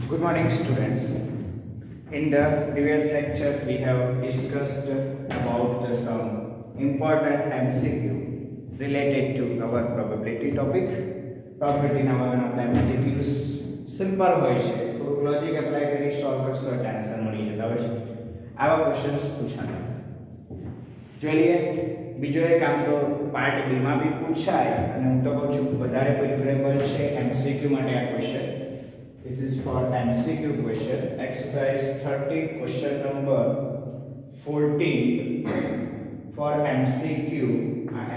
Good morning, students. In the previous lecture, we have discussed about some important MCQ related to our probability topic. Probability ના one of the MCQs simple હોય છે, થોડુંક logic apply કરી solve કરશો એટલે answer મળી જતા હોય છે. આવા ક્વેશ્ચન્સ પૂછાના જોઈ લઈએ. બીજો એક આમ તો પાર્ટ બી માં બી પૂછાય અને હું તો કહું છું વધારે પ્રિફરેબલ છે MCQ માટે આ question. This is for MCQ question. Exercise 30, question number 14. For MCQ,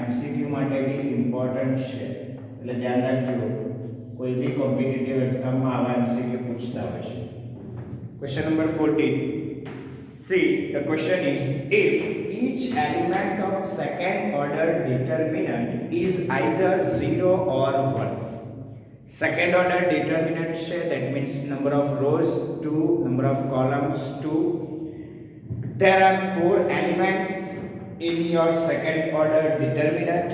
MCQ માટે બી ઇમ્પોર્ટન્ટ છે એટલે ધ્યાન રાખજો. કોઈ બી કોમ્પિટિટિવ એક્ઝામમાં આવા MCQ પૂછતા હોય છે. Question number 14. See, the question is, if each element of second order determinant is either 0 or 1. Second order determinant છે, that means number of rows 2, number of columns 2. There are 4 elements in your second order determinant.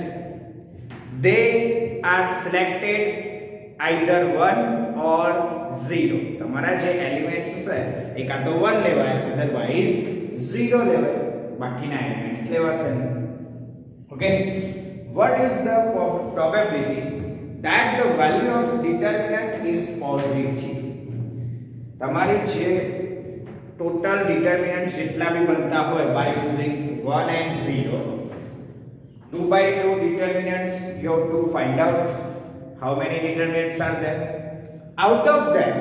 They are selected either 1 or 0. તમારા જે elements છે એ કાં તો 1 લેવાય, otherwise 0 લેવાય, બાકીના elements લેવાશે. Okay, what is the probability that the value of determinant is positive? તમારી જે ટોટલ ડિટર્મિનન્ટ જેટલા બી બનતા હોય by using 1 and 0, 2 by 2 determinants you have to find out how many determinants are there. Out of them,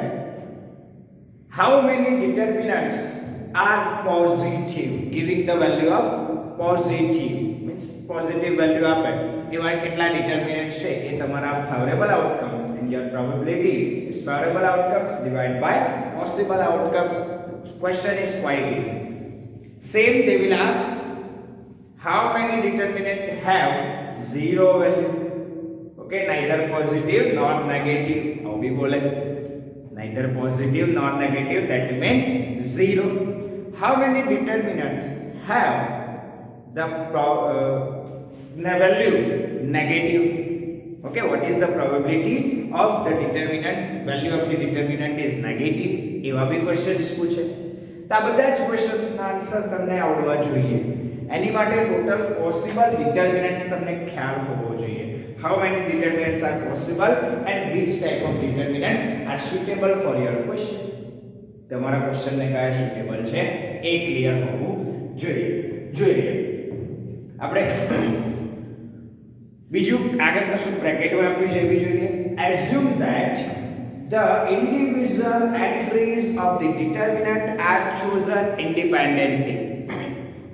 how many determinants are positive, giving the value of positive, means positive value આપે એવા કેટલા determinants છે એ તમારા favorable outcomes, and your probability is favorable outcomes divided by possible outcomes. Question is quite easy. Same they will ask, how many determinants have 0 value? Okay, neither positive nor negative. How we बोले? Neither positive nor negative, that means 0. How many determinants have the value negative? Okay, what is the probability of the determinant? Value of the determinant is negative. એવા બી questions પૂછે તો આ બધા જ ક્વેશ્ચન્સના answer તમને આવડવા જોઈએ. એની માટે ટોટલ પોસિબલ ડિટર્મિનન્ટ્સ તમને ખ્યાલ હોવો જોઈએ. How many determinants are possible and which type of determinants are suitable for your question? તમારા ક્વેશ્ચન ને કયા સુટેબલ છે એ ક્લિયર હોવું જોઈએ. આપણે બીજું આગળ કશું બ્રેકેટમાં આપ્યું છે એ બી જોઈએ. Assume that the individual entries of the determinant are chosen independently.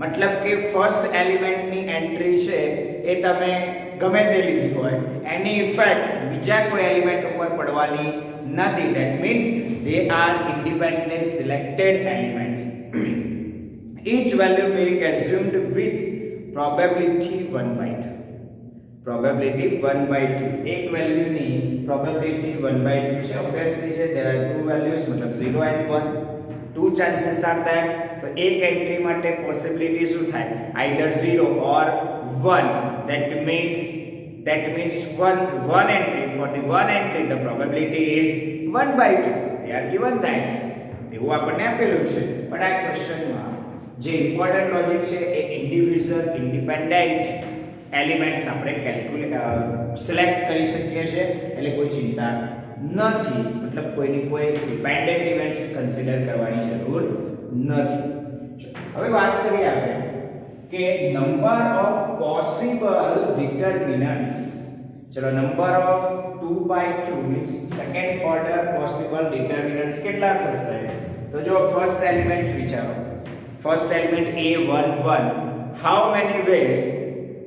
मतलब કે ફર્સ્ટ એલિમેન્ટની એન્ટ્રી છે એ તમે ગમે તે લીધી હોય, એની ઇફેક્ટ બીજા કોઈ એલિમેન્ટ ઉપર પડવાની નથી. That means they are independently selected elements. each value being assumed with probability 1/2. probability 1/2. એક વેલ્યુની probability 1/2 છે. ઓબ્વિયસલી છે there are two values, मतलब 0 and 1. two chances are there. તો એક એન્ટ્રી માટે પોસિબિલિટી શું થાય? either 0 or 1. that means one entry. For the one entry the probability is 1/2. they are given that. એવું આપણને આપેલું છે. પણ આ ક્વેશ્ચનમાં જે ઇમ્પોર્ટન્ટ લોજિક છે એ ઇન્ડિવિડ્યુઅલ ઇન્ડિપેન્ડન્ટ એલિમેન્ટ્સ આપણે સિલેક્ટ કરી શકીએ છીએ, એટલે કોઈ ચિંતા નથી. मतलब કોઈની કોઈ ડિપેન્ડન્ટ ઇવેન્ટ્સ કન્સિડર કરવાની જરૂર નથી. હવે વાત કરીએ આપણે કે નંબર ઓફ પોસિબલ ડિટર્મિનન્ટ્સ. ચલો, number of 2/2 means second order possible determinants કેટલા થશે? તો જો ફર્સ્ટ એલિમેન્ટ વિચારો. First element A11. how many ways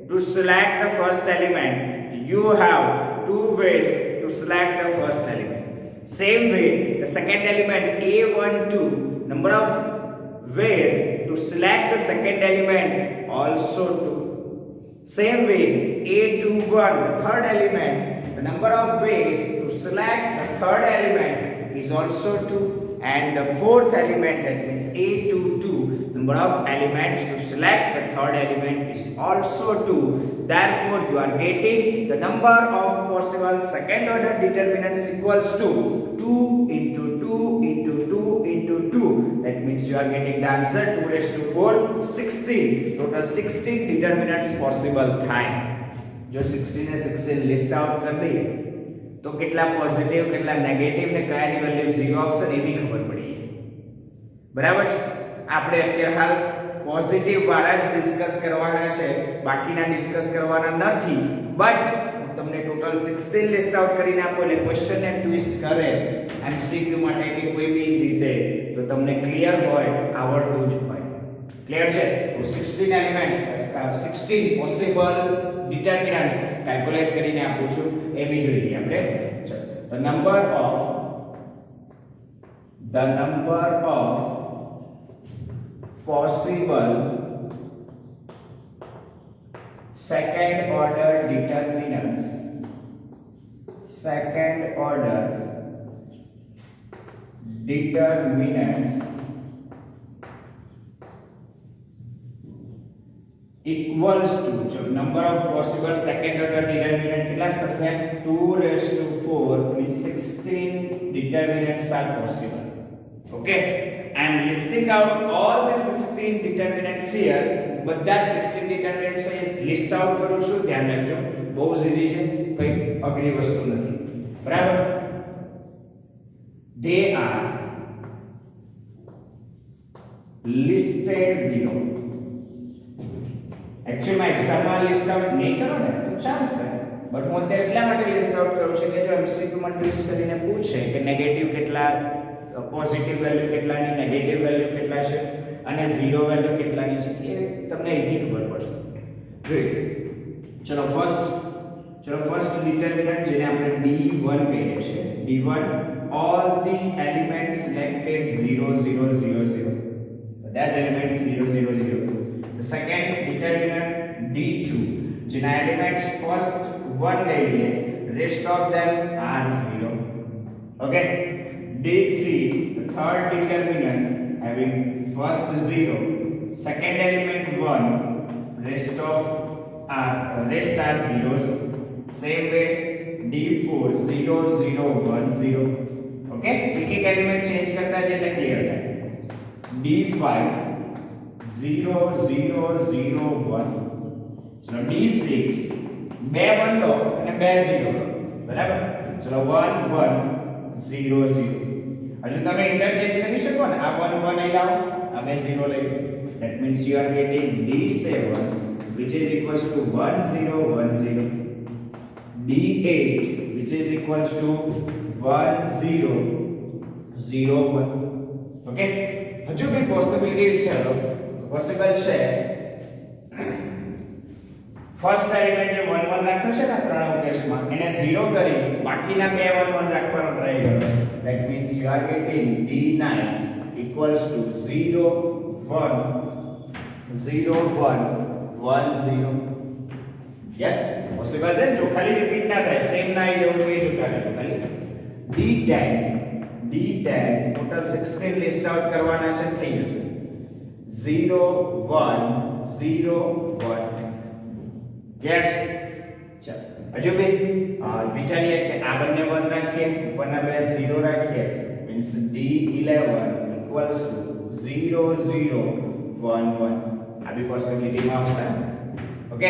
to select the first element? you have 2 ways to select the first element. Same way, the second element A12, number of ways to select the second element also 2. Same way, A21, the third element, the number of ways to select the third element is also 2. And the fourth element, that means A22, number of elements to select the third element is also 2. Therefore, you are getting the number of possible second order determinants equals to 2 into 2 you are getting the answer 2 raised to 4 16. Total 16 determinants possible થાય. જો 16 ને 16 list out કરી દઈએ તો કેટલા positive કેટલા negative ને કયાની value 0 આવશે એ બી ખબર પડી જાય. બરાબર છે. આપણે અત્યારે હાલ પોઝિટિવ વાળા જ ડિસ્કસ કરવાના છે, બાકીના ડિસ્કસ કરવાના નથી. બટ તમને ટોટલ 16 લિસ્ટ આઉટ કરીને આપો એટલે ક્વેશ્ચન ને ટ્વિસ્ટ કરે એમસીક્યુ માટે કે કોઈ બી રીતે તો તમને ક્લિયર હોય, આવડતું જ હોય. ક્લિયર છે? તો 16 એલિમેન્ટ્સ 16 પોસિબલ ડિટરમિનન્ટ્સ કેલ્ક્યુલેટ કરીને આપું છું એ બી જોઈએ આપણે. ચલો, the number of possible second order determinants equals to, so number of possible second order determinant કેટલા થશે? 2 raised to 4 means 16 determinants are possible. Okay, I am listing out all the 16 determinants here. બધા 16 determinants list out કરું છું, ધ્યાન રાખજો. બહુ જ easy છે, કઈ અઘરી વસ્તુ નથી. બરાબર? they are listed below. Actually में एग्जाम में लिस्ट आउट नहीं करो ने तो ચાલશે, બટ હું અત્યારે એટલા માટે લિસ્ટ આઉટ કરું છું કે જો એમસીક્યુ માં ટ્વિસ્ટ કરીને પૂછે કે નેગેટિવ કેટલા, પોઝિટિવ વેલ્યુ કેટલાની, નેગેટિવ વેલ્યુ કેટલા છે અને ઝીરો વેલ્યુ કેટલાની છે એ તમને અહીંથી ખબર પડશે. જોઈએ. ચલો ફર્સ્ટ ડિટરમિનન્ટ જેને આપણે D1 કહીએ છીએ. D1 all the elements selected 0 0 0 0. બધા જ elements 0 0 0. The second determinant D2 જેના એલિમેન્ટ્સ ફર્સ્ટ 1 લઈ લઈએ, rest of them are 0. Okay, D3 the third determinant having first 0, second element 1, rest are zeros. Same way D4 0 0 1 0. Okay, एक element change करता है એટલે clear થાય. D5 0 0 0 1. चलो D6 બે 1 લો અને બે 0 લો. બરાબર? ચલો 1 1 0 0. હજુ તમે ઇન્ટરચેન્જ કરી શકો ને, આ 1 1 અહીં લાવો, આ બે 0 લઈ લો. That means you are getting D7 which is equals to 1 0 1 0. D8 which is equals to 1 0 0 1. Okay, હજુ બી પોસિબિલિટી છે. પોસિબલ છે ફર્સ્ટ એલિમેન્ટ જે 1 1 રાખ્યો છે ને ત્રણ કેસમાં એને 0 કરી બાકીના બે 1 1 રાખવાનો ટ્રાય કરો. That means you are getting D9 equals to 0 1 0 1 1 0. Yes, possible છે. જો ખાલી રિપીટ ના થાય, સેમ ના આવી જવું એ જોતા રહેજો. ખાલી D10 ટોટલ 16 લિસ્ટ આઉટ કરવાના છે, થઈ જશે 0 1 0 1. યસ. ચાલો હજુ બી વિચારીએ કે આ બંને 1 રાખીએ, ઉપરના બે 0 રાખીએ, મીન્સ D11 equals to 0 0 1 1. આ બી પોસિબિલિટીમાં આવશે. ઓકે,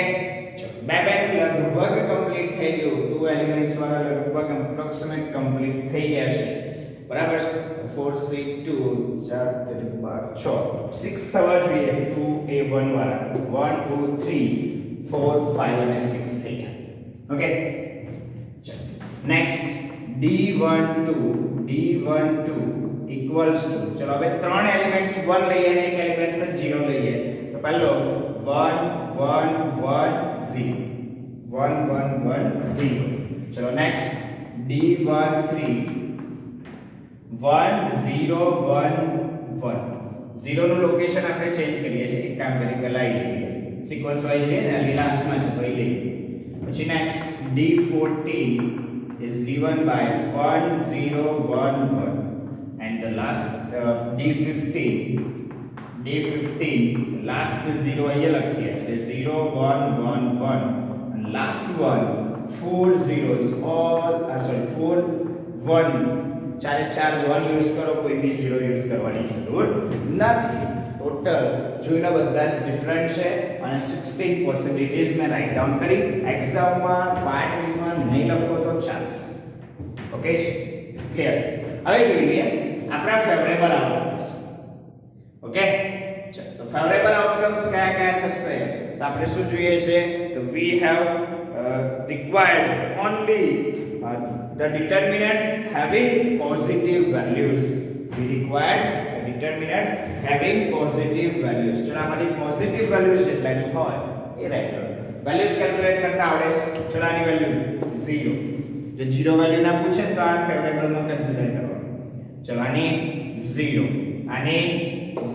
ચલો બે લગભગ કમ્પ્લીટ થઈ ગયું. 2 એલિમેન્ટ્સ વાળા લગભગ એપ્રોક્સિમેટ કમ્પ્લીટ થઈ ગયા છે. બરાબર છે? 4 6 2 4 3 12 6 6 થવા જોઈએ. 2A1 વાળા 1 2 3 4 5 અને 6 થઈ ગયા. ઓકે, ચલો નેક્સ્ટ D12 equals to, ચલો હવે ત્રણ એલિમેન્ટ્સ 1 લઈએ અને એક એલિમેન્ટ્સ 0 લઈએ. તો પહેલો 1 1 1 0 1 1 1 0. ચલો નેક્સ્ટ D13 1 0 1 1. 0 નું લોકેશન આપણે ચેન્જ કરીએ છીએ. એક કામ કરી પહેલા આવી લઈએ, સિક્વન્સ વાઇઝ છે ને, આ લાસ્ટમાં છે તો એ લઈએ. પછી next D14 is given by 1 0 1 1 and the last D15 last 0 અહીંયા લખીએ એટલે 0 1 1 1 and last one 4 zeros all 4 1 ચારે ચાર 1 યુઝ કરો, કોઈ બી 0 યુઝ કરવાની જરૂર નથી. ટોટલ જોઈને બધા જ ડિફરન્ટ છે અને 16% મેં રાઈટ ડાઉન કરી. એક્ઝામમાં પાર્ટ બી માં નહીં લખો તો ચાલશે. ઓકે છે, ક્લિયર. હવે જોઈ લઈએ આપણા ફેવરેબલ આઉટકમ્સ. ઓકે, તો ફેવરેબલ આઉટકમ્સ કયા કયા થશે? તો આપણે શું જોઈએ છે? તો we have required only the determinants having positive values. We required the determinants having positive values. ચલો આમાંથી પોઝિટિવ વેલ્યુઝ જેટલાની હોય એ રાઈટ કરો. વેલ્યુઝ કેલ્ક્યુલેટ કરતા આવડે છે. ચલો આની વેલ્યુ 0. જો 0 વેલ્યુ ના પૂછે તો આ ફેવરેબલ માં કન્સિડર કરવાનું. ચલો આની 0, આની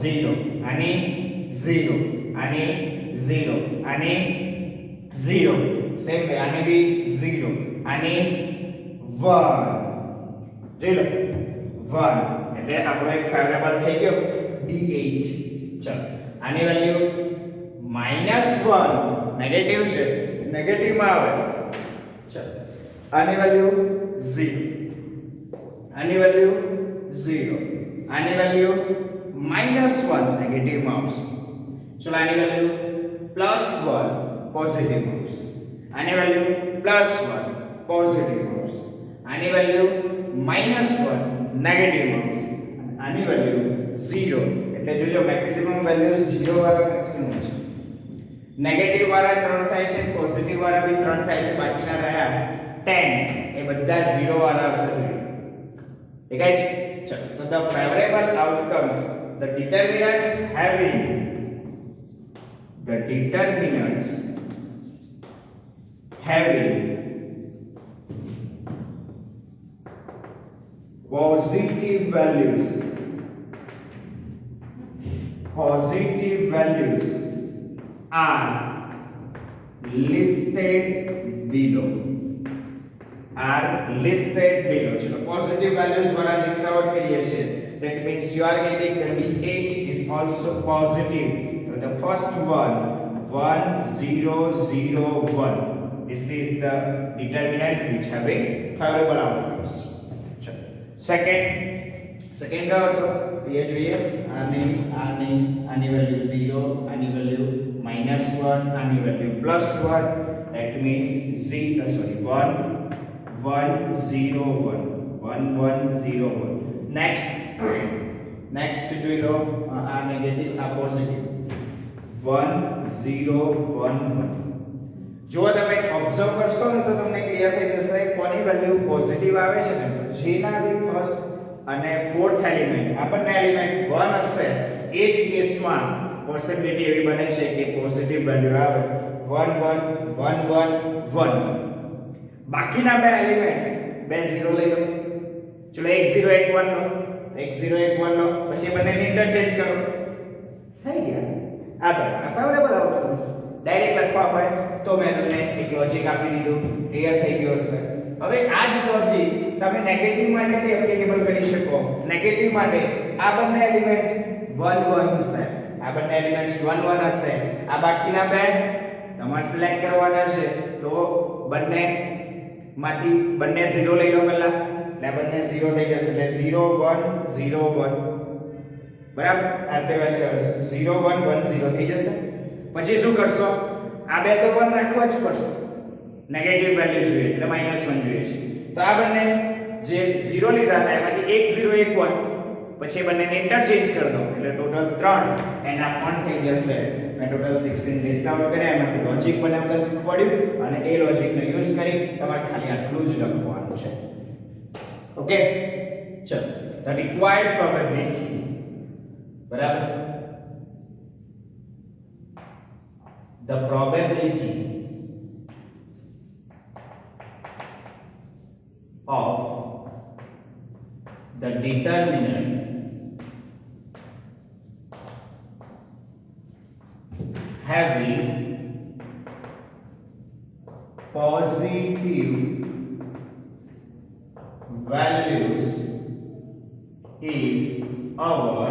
0, આની 0, આની 0, આની 0, સેમ વે આની બી 0, આની 1. જોઈ લો 1 એટલે આપણો એક ફેવરેબલ થઈ ગયો D8. ચલો આની વેલ્યુ -1 નેગેટિવ છે, નેગેટિવ માં આવે. ચલો આની વેલ્યુ 0, આની વેલ્યુ 0, આની વેલ્યુ -1 નેગેટિવ માં આવશે. ચલો આની વેલ્યુ +1 પોઝિટિવ માં આવશે. આની વેલ્યુ +1 પોઝિટિવ માં આવશે. આની વેલ્યુ -1 નેગેટિવ માં આવશે. આની વેલ્યુ 0 એટલે જોજો મેક્સિમમ વેલ્યુઝ 0 વાળા મેક્સિમમ છે. નેગેટિવ વાળા 3 થાય છે, પોઝિટિવ વાળા બી 3 થાય છે, બાકીના રહ્યા 10 એ બધા 0 વાળા હશે. દેખાય છે? ચલો તો the favorable outcomes, the determinants having positive values are listed below. चलो positive values वाला लिस्ट आउट करिए छे. That means you are getting the D8 is also positive. So the first one 1 0 0 1. This is the determinant which having favorable outcomes. चलो second का तो ये જોઈએ આની વેલ્યુ 0, આની વેલ્યુ -1, આની વેલ્યુ +1. That means 1 0 1 1 1 0 1. next જોઈ લો આ નેગેટિવ, આ પોઝિટિવ 1 0 1 1. જો તમે ઓબ્ઝર્વ કરશો ને તો તમને ક્લિયર થઈ જશે કોની વેલ્યુ પોઝિટિવ આવે છે ને. જેના બી ફર્સ્ટ અને ફોર્થ એલિમેન્ટ આ બંને એલિમેન્ટ 1 હશે એ જ કેસમાં પોસિબિલિટી એવી બને છે કે પોઝિટિવ વેલ્યુ આવે 1 1 1 1 1. બાકીના બે એલિમેન્ટ્સ બે 0 લઈ લો. ચલો 1 0 1 1 લો, 1 0 1 1 લો, પછી બંનેને ઇન્ટરચેન્જ કરો. થઈ ગયા. આ તમારા ફેવરેબલ આઉટકમ્સ. ડાયરેક્ટ લખવા હોય તો મેં તમને એક લોજિક આપી દીધું, ક્લિયર થઈ ગયો હશે. હવે આ જ લોજિક તમે નેગેટિવ માટે બી એપ્લિકેબલ કરી શકો. નેગેટિવ માટે આ બંને એલિમેન્ટ્સ 1 1 હશે, આ બંને એલિમેન્ટ્સ 1 1 હશે. આ બાકીના બે તમારે સિલેક્ટ કરવાના છે. તો બંને માંથી બંને 0 લઈ લો પહેલા, એટલે બંને 0 થઈ જશે. એટલે 0 1 0 1 બરાબર. આ તે વેલ્યુ 0 1 1 0 થઈ જશે. પછી શું કરશો? આ બે તો 1 રાખવા જ પડશે, નેગેટિવ વેલ્યુ જોઈએ છે એટલે -1 જોઈએ છે. તો આ બંને જે 0 લીધા હતા એમાંથી 1 0 1 1, પછી બંનેને ઇન્ટરચેન્જ કરી દો એટલે ટોટલ 3 એના 1 થઈ જશે. મેં ટોટલ 16 લિસ્ટ આઉટ કર્યા, એમાંથી લોજિક બનાવતા શીખવાડ્યું અને એ લોજિકનો યુઝ કરી તમારે ખાલી આટલું જ લખવાનું છે. ઓકે, ચલો the required probability બરાબર. The probability of the determinant having positive values is our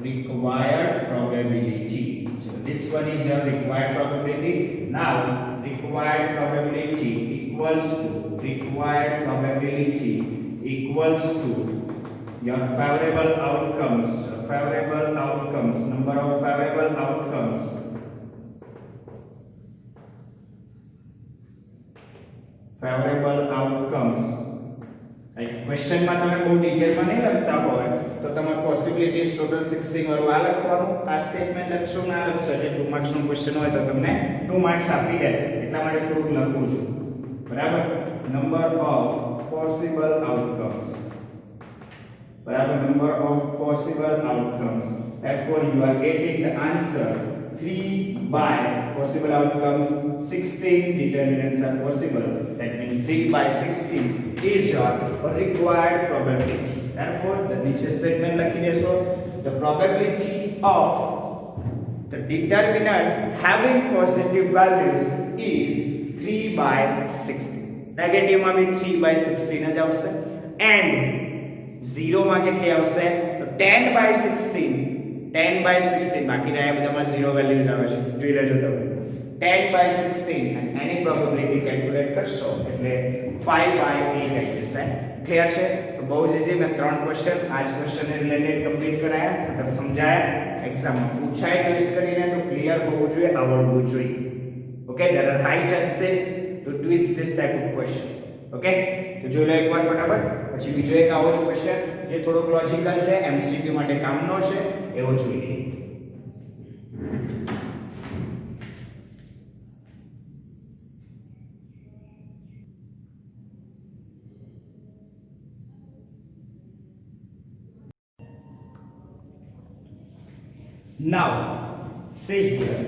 required probability. So this one is your required probability. Now required probability equals to required probability equals to your favorable outcomes, number of favorable outcomes, question में તમે બહુ ડિટેલમાં નહીં લખતા હોય તો તમારે possibilities total 16 વાળું આ લખવાનું, આ સ્ટેટમેન્ટ લખશો ના લખશો એટલે 2 માર્ક્સ નો ક્વેશ્ચન હોય તો તમને 2 માર્ક્સ આપી દે એટલા માટે થોડું લખું છું, બરાબર. નંબર ઓફ પોસિબલ આઉટકમ્સ, બરાબર, number of possible outcomes, therefore you are getting the answer 3 by possible outcomes 16 determinants are possible, that means 3 by 16 is your required probability. Therefore the niche statement લખી દેશો, the probability of the determinant having positive values is 3 by 16. Negative में भी 3 by 16 જ આવશે and 0 માં કેટલી આવશે તો 10 by 16 બાકી રહ્યા બધામાં 0 વેલ્યુઝ આવે છે, જોઈ લેજો તમે. 10 by 16 અને એની પ્રોબેબિલિટી કેલ્ક્યુલેટ કરશો એટલે 5 by 8 આવી જશે. ક્લિયર છે? તો બહુ જ ઈઝી. મેં 3 ક્વેશ્ચન આજ ક્વેશ્ચન ને રિલેટેડ કમ્પ્લીટ કરાયા, મતલબ સમજાયા. એક્ઝામમાં પૂછાય ટ્વિસ્ટ કરીને તો ક્લિયર હોવું જોઈએ, આવડવું જોઈએ. Okay, there are high chances to twist this type of question. Okay, તો જોઈ લો એકવાર ફટાફટ. પછી બીજો એક આવો જ ક્વેશ્ચન જે થોડોક લોજિકલ છે, એમસીક્યુ માટે કામનો છે, એવો જોઈ લઈએ. Now, see here.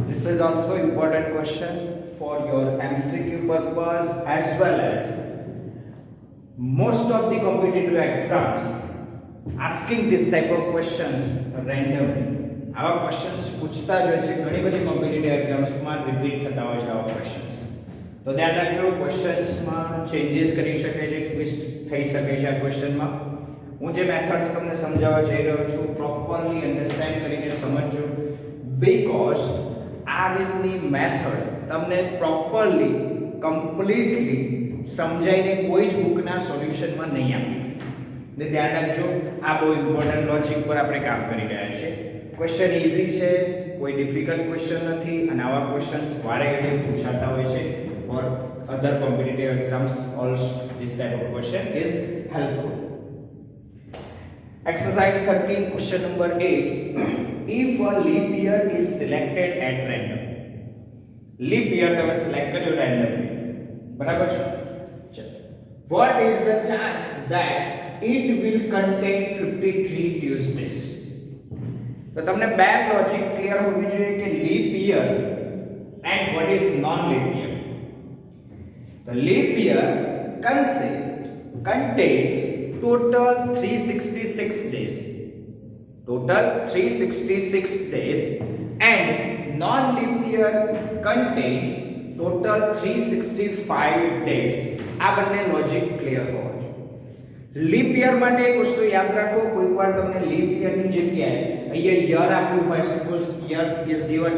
This is also important question for your MCQ purpose as well as most of the competitive exams asking this type of questions randomly. આવા ક્વેશ્ચન્સ પૂછતા જ હોય છે, ઘણી બધી કોમ્પિટિટિવ એક્ઝામ્સમાં રિપીટ થતા હોય છે આવા ક્વેશ્ચન્સ. તો ધ્યાન રાખજો, ક્વેશ્ચન્સમાં ચેન્જીસ કરી શકે છે, ટ્વિસ્ટ થઈ શકે છે આ ક્વેશ્ચનમાં. હું જે મેથડ્સ તમને સમજાવવા જઈ રહ્યો છું પ્રોપરલી અન્ડરસ્ટેન્ડ કરીને સમજજો, બીકોઝ આ રીતની મેથડ તમને પ્રોપરલી કમ્પ્લીટલી સમજાઈને કોઈ જ બુકના સોલ્યુશનમાં નહીં આપે. ને ધ્યાન રાખજો, આ બહુ ઇમ્પોર્ટન્ટ લોજિક પર આપણે કામ કરી રહ્યા છીએ. ક્વેશ્ચન ઈઝી છે, કોઈ ડિફિકલ્ટ ક્વેશ્ચન નથી અને આવા ક્વેશ્ચન્સ વારે ઘડીએ પૂછાતા હોય છે. For other competitive exams also this type of question is helpful. Exercise 13, question number 8. If a leap year is selected at random. Leap year તમે સિલેક્ટ કર્યો randomly. બરાબર છે? ચલો. What is the chance that it will contain 53 Tuesdays? તો તમને બે logic clear હોવી જોઈએ કે leap year and what is non-leap year. The leap year contains total 366 days. Total 366 days and non-leap year contains total 365 days. આ બંને logic clear હોવો જોઈએ. લીપ યર માટે એક વસ્તુ યાદ રાખો, કોઈકવાર તમને લીપ યર ની જગ્યાએ અહીંયા યર આપ્યું હોય, સપોઝ યર ઇઝ ગિવન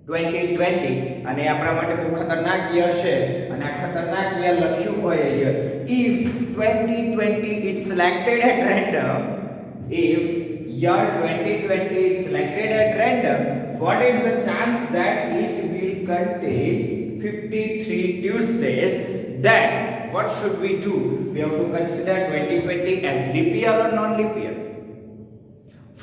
2020 અને આપણા માટે બહુ ખતરનાક યર છે અને આ ખતરનાક યર લખ્યું હોય year. If 2020 is selected at random, if year 2020 is selected at random, what is the chance that it will contain 53 Tuesdays? Then what should we do? We have to consider 2020 as leap year or non-leap year.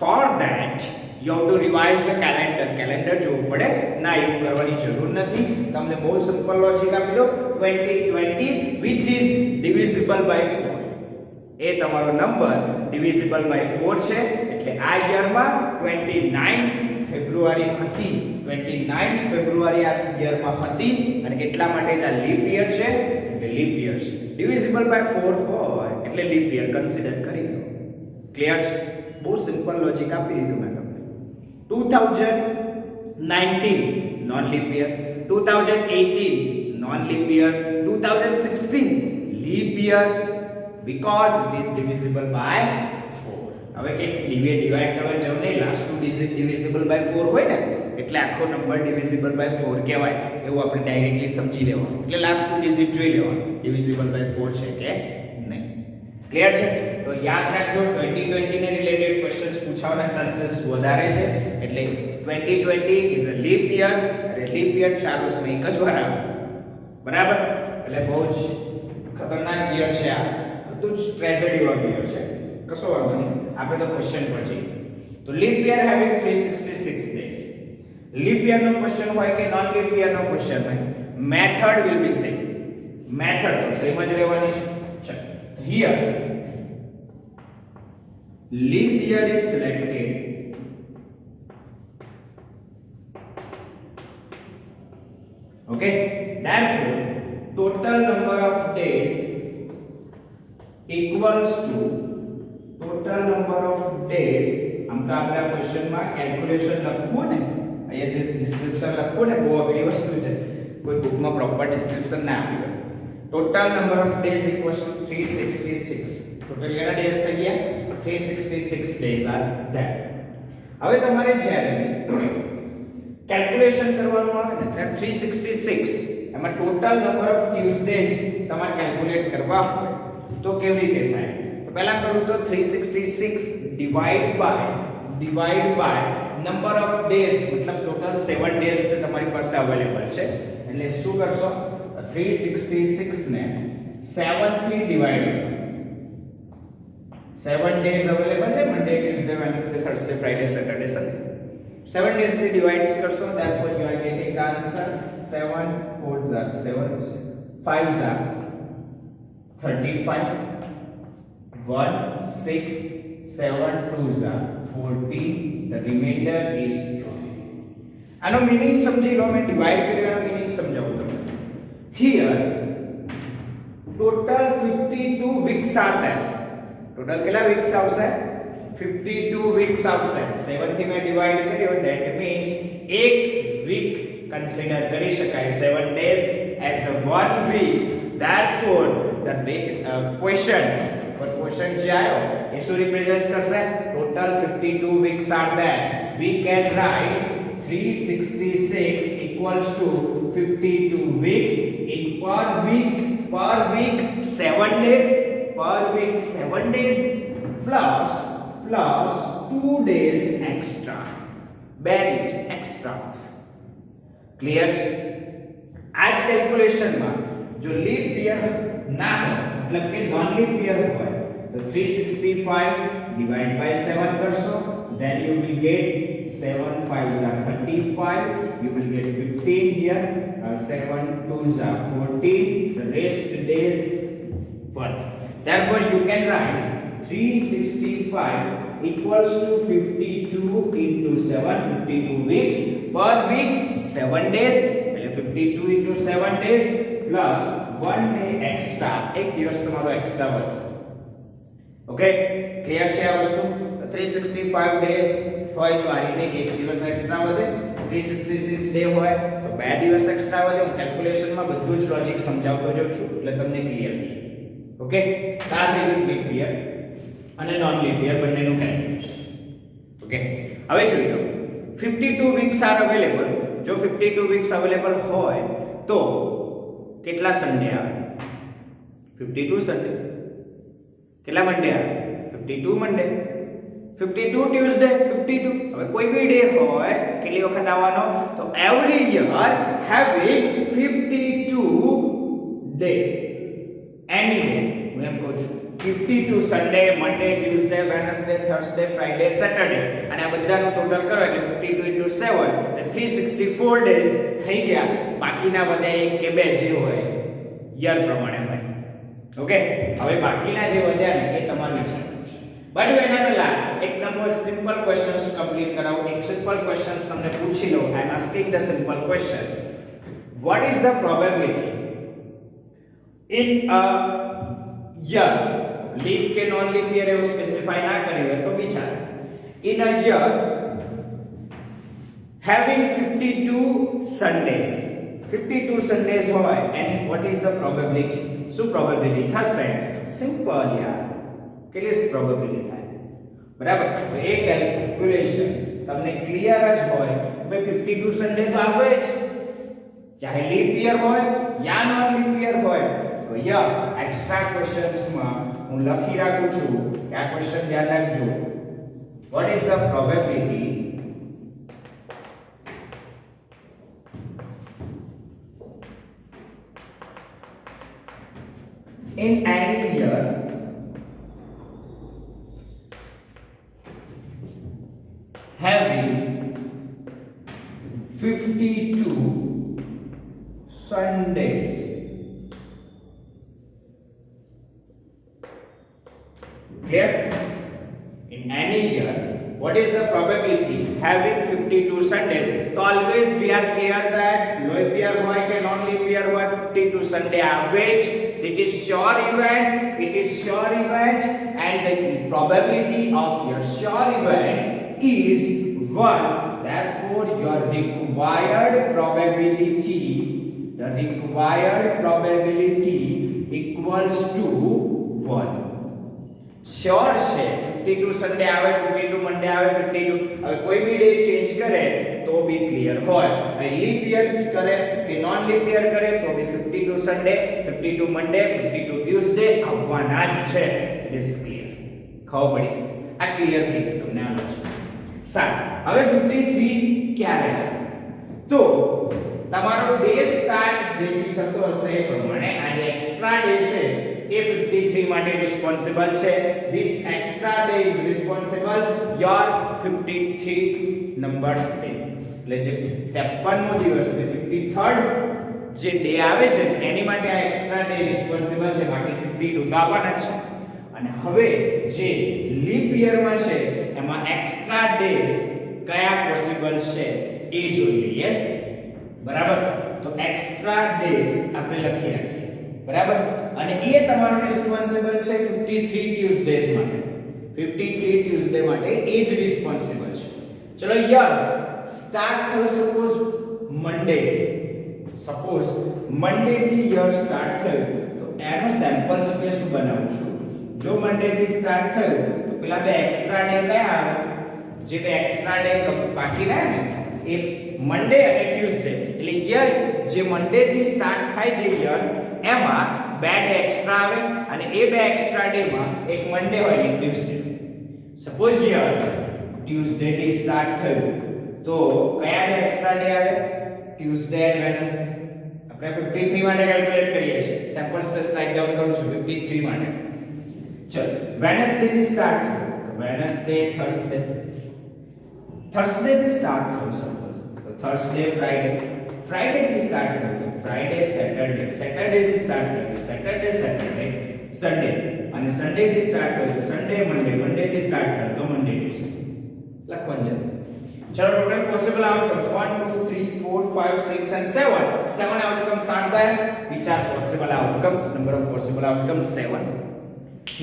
For that you have to revise the calendar જોવું પડે ના, એવું કરવાની જરૂર નથી. તમને બહુ simple logic આપી દો, 2020 which is divisible by 4. એ તમારો નંબર divisible by 4 છે એટલે આ યરમાં 29 ફેબ્રુઆરી હતી, 29 ફેબ્રુઆરી આ યરમાં હતી અને એટલા માટે જ આ લીપ યર છે એટલે લીપ યર છે. divisible by 4 હોય એટલે લીપ યર કન્સિડર કરી દો. ક્લિયર છે? બહુ સિમ્પલ લોજિક આપી દીધું મેં તમને. 2019 non-leap year, 2018 non-leap year, 2016 leap year because it is divisible by 4. હવે કે ડિવાઇડ કરવાની જરૂર નહીં, લાસ્ટ ટુ divisible by 4 હોય ને એટલે આખો નંબર ડિવિઝિબલ બાય 4 કહેવાય એવું આપણે ડાયરેક્ટલી સમજી લેવાનું. એટલે લાસ્ટ ટુ ડિજિટ જોઈ લેવાનું ડિવિઝિબલ બાય 4 છે કે નહીં. ક્લિયર છે? તો યાદ રાખજો 2020 ને રિલેટેડ ક્વેશ્ચન્સ પૂછવાના ચાન્સીસ વધારે છે. એટલે 2020 ઇઝ અ લીપ યર અને લીપ યર 4 વર્ષમાં એક જ વાર આવે. બરાબર? એટલે બહુ જ ખતરનાક યર છે આ. બધું જ ટ્રેજેડી વાળું યર છે. કશો વાંધો નહીં. આપણે તો ક્વેશ્ચન પર જઈએ. તો leap year having 366 days. Leap year નો ક્વેશ્ચન હોય કે નોન લીપ યર નો ક્વેશ્ચન હોય, method will be same. Method તો સેમ જ રહેવાની છે. ચલો here leap year is selected. Okay, therefore total number of days equals to total number of days. हम तो आपने क्वेश्चन में कैलकुलेशन લખવું ને, અહીંયા જે ડિસ્ક્રિપ્શન લખવું ને બહુ અઘરી વસ્તુ છે. કોઈ બુક માં પ્રોપર ડિસ્ક્રિપ્શન ના આપ્યું હોય. Total number of days equals to 366. Total કેટલા ડેઝ થઈ ગયા? 366 days are there. હવે તમારે જ્યારે કેલ્ક્યુલેશન કરવાનું આવે ને ત્યારે 366 એમાં ટોટલ નંબર ઓફ ટ્યુઝડેઝ તમારે કેલ્ક્યુલેટ કરવા હોય તો કેવી રીતે થાય? તો પહેલા કરું તો 366 divide by number of days, મતલબ ટોટલ 7 ડેઝ તમારી પાસે અવેલેબલ છે. એટલે શું કરશો? 366 ને 7 થી ડિવાઇડ કરો. 7 days available છે, Monday, Tuesday, Wednesday, Thursday, Friday, Saturday, Sunday. 7 days से divides करसो, therefore you are getting the answer 7 4s are 7 5s are 35 1 6 7 2s are 40. The remainder is 20. આનો મીનિંગ સમજી લો. મેં ડિવાઇડ કર્યો એનો મીનિંગ સમજાવું તમને. Here total 52 weeks are there. Total કેટલા weeks આવશે? 52 વીક્સ આવશે. 7 થી મે ડિવાઇડ કર્યો, that means એક વીક કન્સિડર કરી શકાય. 7 days as a one week. Therefore the question જે આયો એ શું રિપ્રેઝન્ટ કરશે? Total 52 weeks are there. We can write 366 equals to 52 weeks in per week 7 days. Per week 7 days plus 2 days extra. 2 days extra. Clear? आज calculation में जो leap year ना हो, मतलब कि नॉन लीप ईयर हो, तो 365 divide by 7 करसो, then you will get 7 5s are 35. You will get 15 here. 7 2s are 14. The rest day 1. Therefore you can write 365 equals to 52 into 7, 52 weeks. Per week 7 days, 52 into 7 days plus 1 day extra. एक दिवस तुम्हारो extra વધશે. Okay, clear છે આ વસ્તુ? 365 days હોય તો આ રીતે એક દિવસ એક્સ્ટ્રા વધે. 366 ડે હોય તો 2 દિવસ એક્સ્ટ્રા વધે. હું કેલ્ક્યુલેશનમાં બધું જ લોજિક સમજાવતો જાઉં છું એટલે તમને ક્લિયર થઈ. ઓકે, આ થઈ ગયું લીપ યર અને નોન લીપ યર બંનેનું કેલ્ક્યુલેશન. ઓકે, હવે જોઈ લો 52 વીક્સ આર અવેલેબલ. જો 52 વીક્સ અવેલેબલ હોય તો કેટલા સન્ડે આવે? 52 સન્ડે. કેટલા મંડે આવે? 52 મંડે. 52 ટ્યુઝડે 52. હવે કોઈ બી ડે હોય કેટલી વખત આવવાનો? તો every year having 52 day. Any day હું એમ કહું છું 52 Sunday, Monday, Tuesday, Wednesday, Thursday, Friday, Saturday અને આ બધાનું ટોટલ કરો એટલે 52 into 7 એટલે 364 ડેઝ થઈ ગયા. બાકીના બધા એક કે બે જે હોય યર પ્રમાણે હોય. ઓકે, હવે બાકીના જે વધ્યા ને એ તમારું વિચારવાનું છે. બટ એના પહેલા એક નંબર સિમ્પલ ક્વેશ્ચન્સ કમ્પ્લીટ કરાવું. એક સિમ્પલ ક્વેશ્ચન્સ તમને પૂછી લઉં. I am asking the simple question. What is the probability in a year? Leap કે નોન લીપ યર એવું સ્પેસિફાઈ ના કરી હોય તો વિચાર. in a year having 52 Sundays, 52 Sundays હોય and what is the probability? શું probability થશે? સિમ્પલ યાર, કેટલી probability થાય? બરાબર, તો એ કેલ્ક્યુલેશન તમને ક્લિયર જ હોય ભાઈ 52 સન્ડે તો આવે જ, ચાહે લીપ યર હોય યા નોન લીપ યર હોય. તો અહીંયા એક્સ્ટ્રા ક્વેશ્ચન્સમાં હું લખી રાખું છું કે આ ક્વેશ્ચન ધ્યાન રાખજો. What is the probability in any year having 52 Sundays? Clear? In any year, what is the probability having 52 Sundays? So always we are clear that leap year hoy ke non leap year hoy 52 Sunday average, it is sure event, and the probability of your sure event is 1. Therefore your required probability equals to 1. Sure છે 52 Sunday આવે 52 મંડે આવે 52, હવે કોઈ બી day change કરે તો બી clear હોય. હવે leap year કરે કે નોન લીપ યર કરે તો બી 52 સન્ડે 52 મંડે 52 ટ્યુઝડે આવવાના જ છે. It is clear. ખબર પડી? આ ક્લિયર થઈ ગયું તમને આ છે. સારું, હવે 53 ક્યારે આવે? તો તમારો ડે સ્ટાર્ટ જેથી થતો હશે એ પ્રમાણે આ જે એક્સ્ટ્રા ડે છે એ 53 માટે રિસ્પોન્સિબલ છે. This extra day is responsible your 53 number day. એટલે જે 53 મો દિવસ એટલે 53rd જે ડે આવે છે એની માટે આ એક્સ્ટ્રા ડે રિસ્પોન્સિબલ છે. બાકી 52 તો આવવાના છે. અને હવે જે લીપ યર માં છે એમાં એક્સ્ટ્રા ડેઝ કયા પોસિબલ છે એ જોઈ લઈએ. બરાબર? તો એક્સ્ટ્રા ડેઝ આપણે લખી રાખીએ. બરાબર? અને એ તમારો રિસ્પોન્સિબલ છે 53 ટ્યુઝડેઝ માટે. 53 ટ્યુઝડે માટે એ જ રિસ્પોન્સિબલ છે. ચલો યર સ્ટાર્ટ થયું સપોઝ મંડે થી યર સ્ટાર્ટ થયું તો એનો સેમ્પલ સ્પેસ હું બનાવું છું. જો મંડે થી સ્ટાર્ટ થયું તો પેલા બે એક્સ્ટ્રા ડે કયા આવે? જે બે એક્સ્ટ્રા ડે બાકી રહ્યા ને એ મંડે અને ટ્યુઝડે. એટલે યર જે મંડે થી સ્ટાર્ટ થાય છે યર એમાં બે ડે એક્સ્ટ્રા આવે અને એ બે એક્સ્ટ્રા ડે માં એક મંડે હોય ને ટ્યુઝડે. સપોઝ યર ટ્યુઝડે થી સ્ટાર્ટ થયું તો કયા બે એક્સ્ટ્રા ડે આવે? ટ્યુઝડે અને વેનસડે. આપણે 53 માટે કેલ્ક્યુલેટ કરીએ છીએ. સેમ્પલ સ્પેસ રાઇટ ડાઉન કરું છું 53 માટે. ચલો વેનસડે થી સ્ટાર્ટ થયું તો વેનસડે થર્સડે થી સ્ટાર્ટ થયું સપોઝ તો થર્સડે ફ્રાઈડે થી સ્ટાર્ટ થયું તો ફ્રાઈડે સેટરડે થી સ્ટાર્ટ થયું તો સેટરડે સન્ડે અને સન્ડે થી સ્ટાર્ટ થયું તો સન્ડે મંડે થી સ્ટાર્ટ થયું તો મંડે ટ્યુઝડે. લખવાનું છે. ચલો total possible outcomes 1 2 3 4 5 6 and 7 outcomes are there. Which are possible outcomes? Number of possible outcomes 7.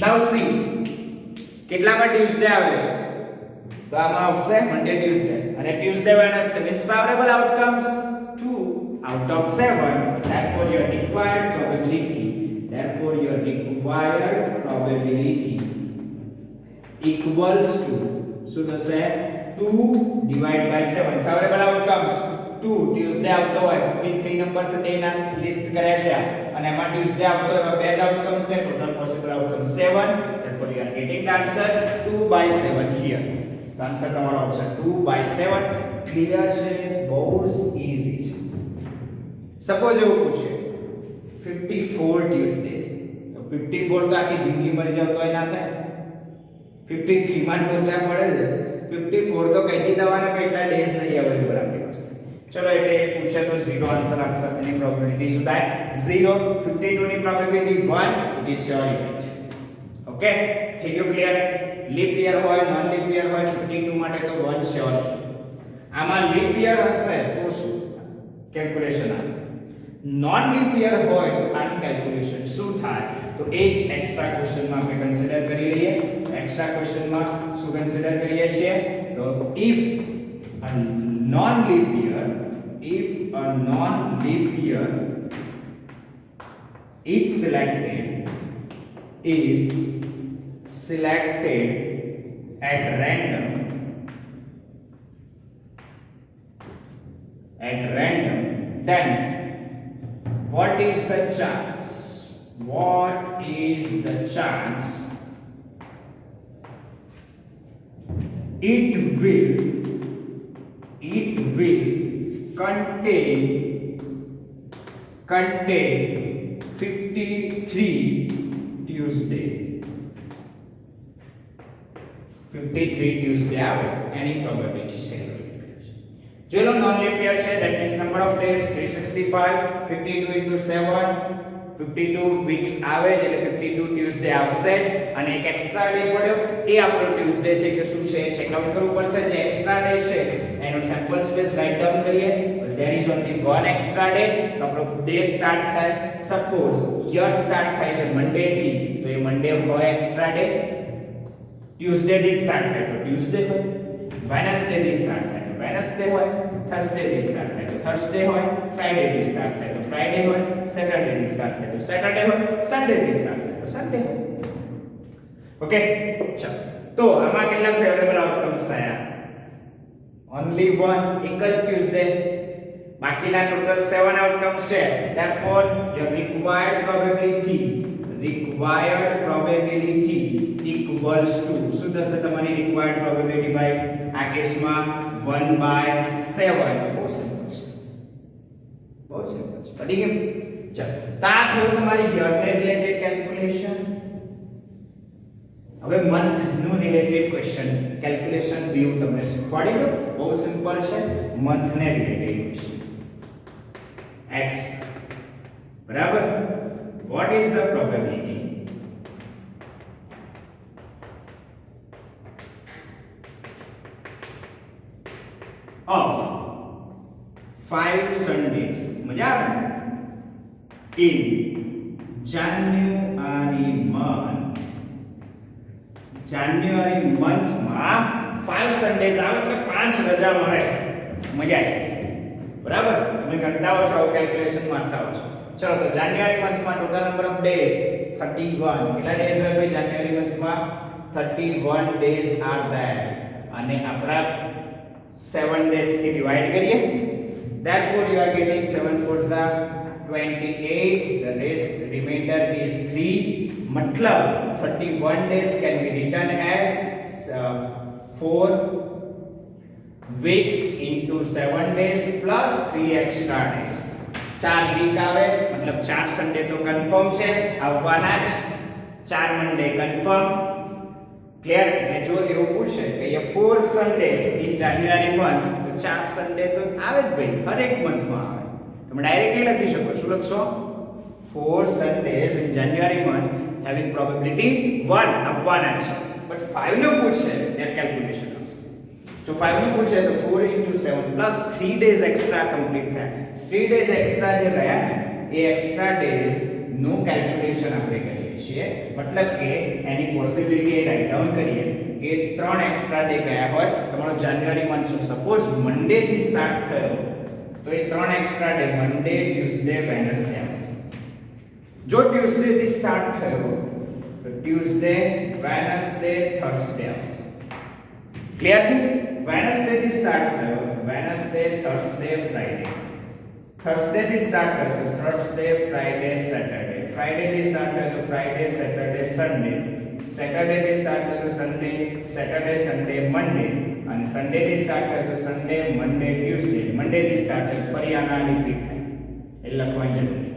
Now see કેટલામાં ટ્યુઝડે આવે છે? તો આમાં આવશે મંડે ટ્યુઝડે અને Tuesday Wednesday means favorable outcomes 2 out of 7. Therefore your required probability equals to શું થશે? 2 divided by 7. favorable outcomes 2 Tuesday આવતો હોય 53 નંબર તો ડે ના લિસ્ટ કર્યા છે અને એમાં ટ્યુઝડે આવતો હોય બે જ આઉટકમ્સ છે. Total possible outcome 7. therefore you are getting the answer 2 by 7 here. તો આન્સર તમારો આવશે 2 by 7. ક્લિયર છે? બહુ ઈઝી છે. સપોઝ એવું પૂછે 54 ટ્યુઝડેઝ તો 54 તો આખી જિંદગી મરી જાવ તોય ના થાય. 53 માં લોચા પડે છે. 54 તો કઈથી દવાના કેટલા ડેઝ નહીં અવેલેબલ આપણી પાસે. ચલો એટલે પૂછે તો 0 આન્સર આપશે. એની પ્રોબેબિલિટી શું થાય? 0. 52 ની probability 1. It is sure event. Okay થઈ ગયું? ક્લિયર? લીપ યર હોય નોન લીપ યર હોય 52 માટે તો 1 શ્યોર. આમાં લીપ યર હશે તો શું કેલ્ક્યુલેશન આવે? નોન લીપ યર હોય તો આનું કેલ્ક્યુલેશન શું થાય? તો એ જ એક્સ્ટ્રા ક્વેશ્ચનમાં આપણે કન્સિડર કરી લઈએ. એક્સ્ટ્રા ક્વેશ્ચનમાં શું કન્સિડર કરીએ છીએ? તો if a non leap year is selected at random at random, then what is the chance? What is the chance it will contain 53 Tuesday. 53 Tuesday આવે એની પ્રોબેબિલિટી સેલ્યુલેટ કરે છે. જો લો નોન લીપ યર છે, that means number of days 365, 52 into 7, 52 weeks આવે છે એટલે 52 Tuesday આવશે જ. અને એક એક્સ્ટ્રા ડે પડ્યો એ આપણો ટ્યુઝડે છે કે શું છે ચેક આઉટ કરવું પડશે. જે એક્સ્ટ્રા ડે છે એનો સેમ્પલ સ્પેસ રાઇટ ડાઉન કરીએ. there is only one extra day, તો આપણો ડે સ્ટાર્ટ થાય. સપોઝ યર સ્ટાર્ટ થાય છે મંડે થી, તો એ મંડે હોય એક્સ્ટ્રા ડે. ટ્યુઝડે થી સ્ટાર્ટ થાય તો ટ્યુઝડે હોય. વેનસડે થી સ્ટાર્ટ થાય તો વેનસડે હોય. થર્સડે થી સ્ટાર્ટ થાય તો થર્સડે હોય. ફ્રાઈડે થી સ્ટાર્ટ થાય તો ફ્રાઈડે હોય. સેટરડે થી સ્ટાર્ટ થાય તો સેટરડે હોય. સન્ડે થી સ્ટાર્ટ થાય તો સન્ડે હોય. ઓકે, ચલો તો આમાં કેટલા ફેવરેબલ આઉટકમ્સ થયા? ઓન્લી વન, એક જ ટ્યુઝડે. બાકીના ટોટલ 7 આઉટકમ્સ છે. therefore your required probability equals to શું થશે તમારી required probability ભાઈ? આ કેસમાં 1/7. બહુ સિમ્પલ છે, બહુ સિમ્પલ છે. પડી ગયું? ચાલો તા થયું તમારી યરને રિલેટેડ કેલ્ક્યુલેશન. હવે મંથ નું રિલેટેડ ક્વેશ્ચન કેલ્ક્યુલેશન વ્યૂ તમને શીખવાડી દો. બહુ સિમ્પલ છે. મંથ ને રિલેટેડ ક્વેશ્ચન. x બરાબર, what is the probability of 5 Sundays મજા આવે in January monthમાં 5 Sundays આવે એટલે 5 રજા મળે. મજા આવી, બરાબર? તમે ગણતા હો છો, કેલ્ક્યુલેશન મારતા હો છો. ચલો તો જાન્યુઆરી મંથમાં ટોટલ નંબર ઓફ ડેઝ 31. કેટલા ડેઝ હોય ભાઈ જાન્યુઆરી મંથમાં? 31 ડેઝ આર ધેર. અને આપણા 7 ડેઝ થી ડિવાઇડ કરીએ. therefore you are getting 7 4s are 28. the rest remainder is 3. मतलब 31 days can be written as 4 weeks into 7 days plus 3 extra days. 4 week આવે મતલબ 4 સન્ડે તો કન્ફર્મ છે આવવાના જ. 4 મંડે કન્ફર્મ. ક્લિયર? એટલે જો એવું પૂછે કે એ 4 સન્ડેઝ ઇન જાન્યુઆરી મંથ, તો 4 સન્ડે તો આવે જ ભાઈ, હરેક મંથમાં આવે. તમે ડાયરેક્ટલી લખી શકો. શું લખશો? 4 Sundays in January month having probability 1 આવવાના છે. બટ 5 નું પૂછે ત્યારે કેલ્ક્યુલેશન આવશે. જો 5 નું પૂછે તો 4 into 7 plus 3 days extra complete થાય. 3 days extra જે રહ્યા ને એ extra days નું કેલ્ક્યુલેશન આપણે કરીએ છીએ. મતલબ કે એની પોસિબિલિટી રાઇટ ડાઉન કરીએ કે 3 એક્સ્ટ્રા ડે કયા હોય. તમારો જાન્યુઆરી મંથ છે, સપોઝ મંડે થી સ્ટાર્ટ થયો તો એ 3 એક્સ્ટ્રા ડે મંડે, ટ્યુઝડે, વેનસડે આવશે. જો ટ્યુઝડે થી સ્ટાર્ટ થયો તો ટ્યુઝડે, વેનસડે, થર્સડે આવશે. ક્લિયર છે? વેનસડે થી સ્ટાર્ટ થયો વેનસડે, થર્સડે, ફ્રાઈડે. થર્સડે થી સ્ટાર્ટ થયો તો થર્સડે, ફ્રાઈડે, સેટરડે. ફ્રાઈડે થી સ્ટાર્ટ થયો તો ફ્રાઈડે, સેટરડે, સન્ડે. સેટરડે થી સ્ટાર્ટ થયો તો સન્ડે, સેટરડે, સન્ડે, મંડે. અને સન્ડે થી સ્ટાર્ટ થયો તો સન્ડે, મંડે, ટ્યુઝડે. મંડે થી સ્ટાર્ટ થયો ફરી આના રિપીટ થાય એટલે લખવાની જરૂર નથી.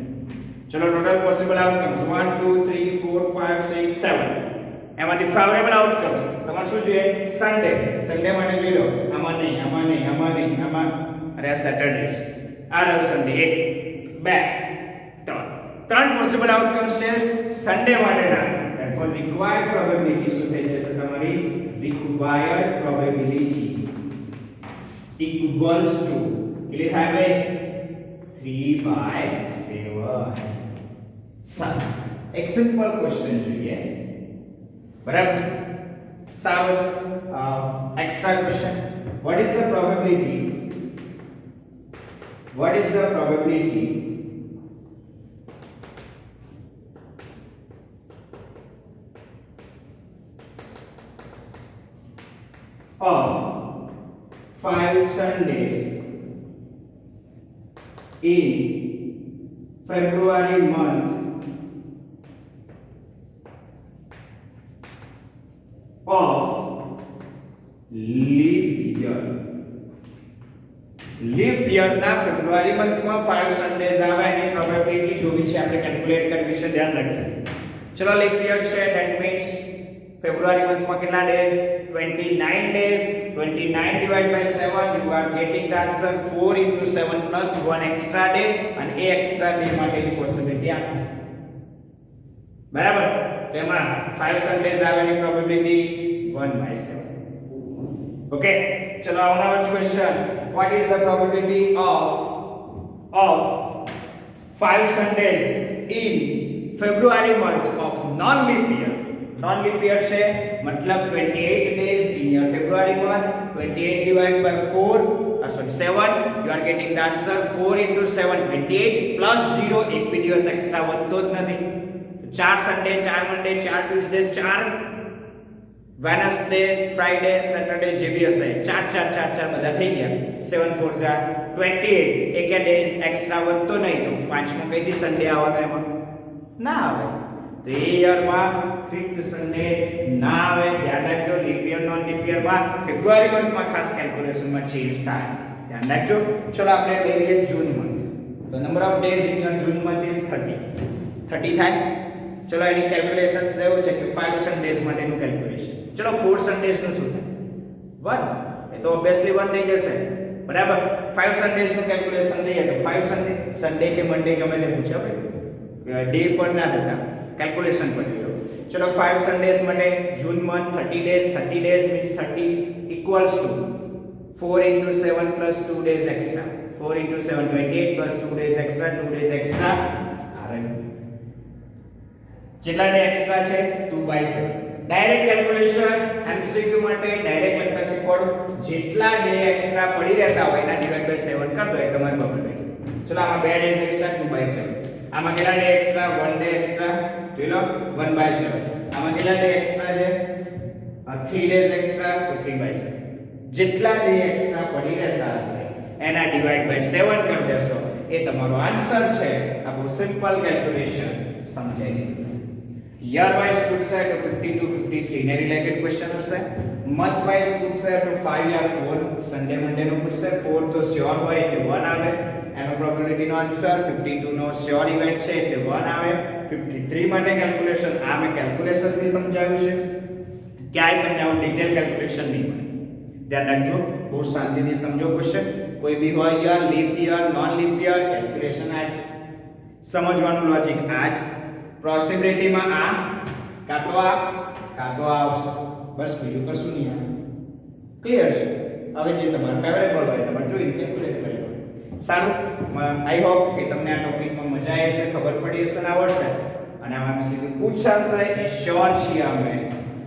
ચલો ટોટલ પોસિબલ આઉટકમ્સ 1 2 3 4 5 6 7. એમાંથી ફેવરેબલ આઉટકમ્સ તમારે શું જોઈએ? સન્ડે. સન્ડે માટે જોઈ લો. આમાં નહીં, આમાં નહીં, આમાં નહીં, આમાં. અરે આ સેટરડે છે. આ રહ્યો સન્ડે. 1 2 3 પોસિબલ આઉટકમ્સ છે સન્ડે માટેના. therefore required probability શું થઈ જશે તમારી? required probability equals to કેટલી થાય ભાઈ? 3/7. એક સિમ્પલ ક્વેશ્ચન જોઈએ, બરાબર? સાવ extra question. what is the probability of 5 Sundays in February month of leap year. Leap year ના ફેબ્રુઆરી મંથમાં 5 સન્ડેઝ આવે એની પ્રોબેબિલિટી જોવી છે આપણે કેલ્ક્યુલેટ કરવી છે ધ્યાન રાખજો ચલો લીપ યર છે ધેટ મીન્સ ફેબ્રુઆરી મંથમાં કેટલા days 29 days 29 divide by 7 you are getting the answer 4 into 7 plus 1 extra day અને એ એક્સ્ટ્રા ડે માટેની પોસિબિલિટી આપો બરાબર તેમાં 5 સન્ડેઝ આવે એની પ્રોબેબિલિટી 1/7 ઓકે ચલો our next question what is the probability of 5 Sundays in February month of non leap year છે मतलब 28 days in your February month 28 divided by 7 you are getting the answer 4 into 7 28 plus 0 એક બી દિવસ extra વધતો જ નથી 4 Sunday 4 મંડે 4 Tuesday 4 Wednesday Friday Saturday જે બી હશે 4 બધા થઈ ગયા 7 4 જા 28 એક ડેઝ એક્સ્ટ્રા વધતો નહીં તો પાંચમો કઈથી સન્ડે આવવાનો એમાં ના આવે તો એ યરમાં ફિફ્થ સન્ડે ના આવે ધ્યાન રાખજો લીપ યર નોન લીપ યરમાં ફેબ્રુઆરી મંથમાં ખાસ કેલ્ક્યુલેશનમાં ચેન્જ થાય ધ્યાન રાખજો ચલો આપણે લઈ લઈએ જૂન મંથ તો number of days in your June month is 30 થાય ચલો એની કેલ્ક્યુલેશન્સ લેવું છે કે 5 સન્ડેઝ માટેનું કેલ્ક્યુલેશન ચલો 4 સન્ડેઝ નું શું થાય 1 એ તો ઓબ્વિયસલી 1 થઈ જશે બરાબર 5 સન્ડેઝ નું કેલ્ક્યુલેશન લઈએ તો 5 સન્ડે કે મંડે ગમે તે પૂછે ભાઈ ડે પર ના જતા કેલ્ક્યુલેશન પર લો ચલો 5 સન્ડેઝ માટે જૂન month 30 days means 30 equals to 4 into 7 plus 2 days extra 4 into 7 28 plus 2 days extra 2 days extra જેટલા ડે એક્સ્ટ્રા છે 2/7 ડાયરેક્ટ કેલ્ક્યુલેશન એમસીક્યુ માટે ડાયરેક્ટ લખતા શીખવાડો જેટલા ડે એક્સ્ટ્રા પડી રહેતા હોય એના ડિવાઇડ બાય 7 કર દો એ તમારી પ્રોબ્લેમ ચલો આમાં 2 ડેઝ એક્સ્ટ્રા 2/7 આમાં કેટલા ડે એક્સ્ટ્રા 1 ડે એક્સ્ટ્રા જોઈ લો 1/7 આમાં કેટલા ડે એક્સ્ટ્રા છે 3 ડેઝ એક્સ્ટ્રા તો 3/7 જેટલા ડે એક્સ્ટ્રા પડી રહેતા હશે એના ડિવાઇડ બાય 7 કરી દેશો એ તમારો આન્સર છે આ બહુ સિમ્પલ કેલ્ક્યુલેશન સમજાઈ ગયું યર વાઇઝ પૂછશે તો 50 to 53 ને રિલેટેડ ક્વેશ્ચન હશે મંથ વાઇઝ પૂછશે તો 5 યા 4 સન્ડે મંડે નો પૂછશે 4 તો શ્યોર હોય એટલે 1 આવે એનો પ્રોબેબિલિટી નો આન્સર 52 નો શ્યોર ઇવેન્ટ છે એટલે 1 આવે 53 માટે કેલ્ક્યુલેશન આ મેં કેલ્ક્યુલેશન થી સમજાવ્યું છે ક્યાંય તમને આવું ડિટેલ કેલ્ક્યુલેશન નહીં મળે ધ્યાન રાખજો બહુ શાંતિથી સમજો ક્વેશ્ચન કોઈ બી હોય year leap year non leap year calculation આ જ સમજવાનું લોજિક આ જ પ્રોબેબિલિટીમાં આ કાં તો આ આવશે બસ બીજું કશું નહીં આવે ક્લિયર છે હવે જે તમારું ફેવરેબલ હોય તમારે જોઈને કેલ્ક્યુલેટ કરી લો સારું આઈ હોપ કે તમને આ ટોપિકમાં મજા આવી હશે ખબર પડી હશે અને આવડશે અને આમાં સીધું પૂછાશે એ શ્યોર છીએ અમે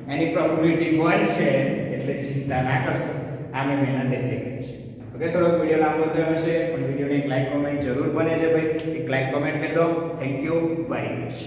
એની પ્રોબેબિલિટી 1 છે એટલે ચિંતા ના કરશો આ મેં મહેનત એટલી કરી છે ઓકે થોડોક વિડિયો લાંબો થયો હશે પણ વિડિયોને એક લાઈક કોમેન્ટ જરૂર બને છે ભાઈ એક લાઈક કોમેન્ટ કરી દો થેન્ક યુ વેરી મચ